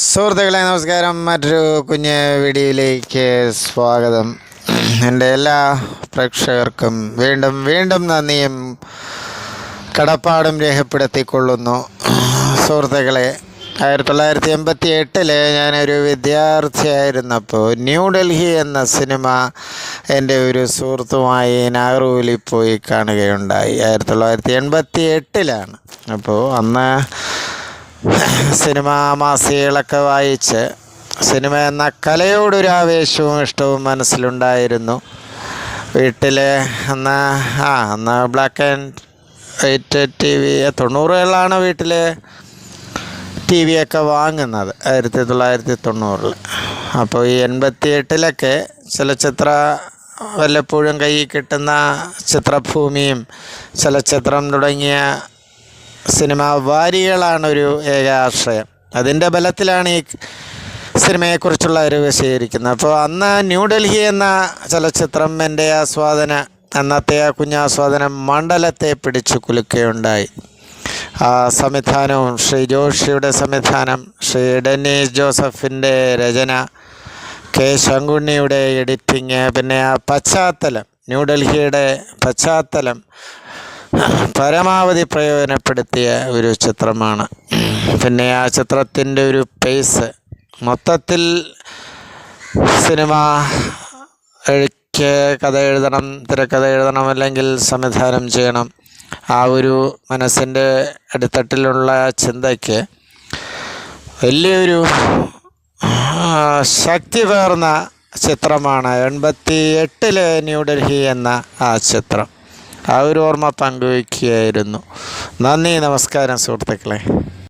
സുഹൃത്തുക്കളെ നമസ്കാരം. മറ്റൊരു കുഞ്ഞ് വീഡിയോയിലേക്ക് സ്വാഗതം. എൻ്റെ എല്ലാ പ്രേക്ഷകർക്കും വീണ്ടും വീണ്ടും നന്ദിയും കടപ്പാടും രേഖപ്പെടുത്തിക്കൊള്ളുന്നു. സുഹൃത്തുക്കളെ, 1988 ഞാനൊരു വിദ്യാർത്ഥിയായിരുന്നപ്പോൾ ന്യൂഡൽഹി എന്ന സിനിമ എൻ്റെ ഒരു സുഹൃത്തുമായി നാഗർകോവിലിൽ പോയി കാണുകയുണ്ടായി. 1988 അപ്പോൾ അന്ന് സിനിമാ മാസികകളൊക്കെ വായിച്ച് സിനിമ എന്ന കലയോടൊരു ആവേശവും ഇഷ്ടവും മനസ്സിലുണ്ടായിരുന്നു. വീട്ടിൽ അന്ന് black and white T V 90കളിലാണ് വീട്ടിൽ ടി വിയൊക്കെ വാങ്ങുന്നത്, 1990. അപ്പോൾ ഈ 88 ചലച്ചിത്ര വല്ലപ്പോഴും കയ്യിൽ കിട്ടുന്ന ചിത്രഭൂമിയും ചലച്ചിത്രം തുടങ്ങിയ സിനിമാ വാരികളാണൊരു ഏക ആശ്രയം. അതിൻ്റെ ബലത്തിലാണ് ഈ സിനിമയെക്കുറിച്ചുള്ള അറിവ് ശേഖരിക്കുന്നത്. അപ്പോൾ അന്ന് ന്യൂഡൽഹി എന്ന ചലച്ചിത്രം എൻ്റെ അന്നത്തെ കുഞ്ഞാസ്വാദനം മണ്ഡലത്തെ പിടിച്ചു കുലുക്കുകയുണ്ടായി. സംവിധാനവും ശ്രീ ജോഷിയുടെ സംവിധാനം, ശ്രീ ഡെന്നീസ് ജോസഫിൻ്റെ രചന, കെ ശങ്കുണ്ണിയുടെ എഡിറ്റിങ്, പിന്നെ ആ പശ്ചാത്തലം, ന്യൂഡൽഹിയുടെ പശ്ചാത്തലം പരമാവധി പ്രയോജനപ്പെടുത്തിയ ഒരു ചിത്രമാണ്. പിന്നെ ആ ചിത്രത്തിൻ്റെ ഒരു പേസ് മൊത്തത്തിൽ സിനിമ കഥ എഴുതണം, തിരക്കഥ എഴുതണം, അല്ലെങ്കിൽ സംവിധാനം ചെയ്യണം, ആ ഒരു മനസ്സിൻ്റെ അടിത്തട്ടിലുള്ള ചിന്തയ്ക്ക് വലിയൊരു ശക്തി പേർന്ന ചിത്രമാണ് 88 ന്യൂഡൽഹി എന്ന ആ ചിത്രം. ആ ഒരു ഓർമ്മ പങ്കുവയ്ക്കുകയായിരുന്നു. നന്ദി, നമസ്കാരം സുഹൃത്തുക്കളെ.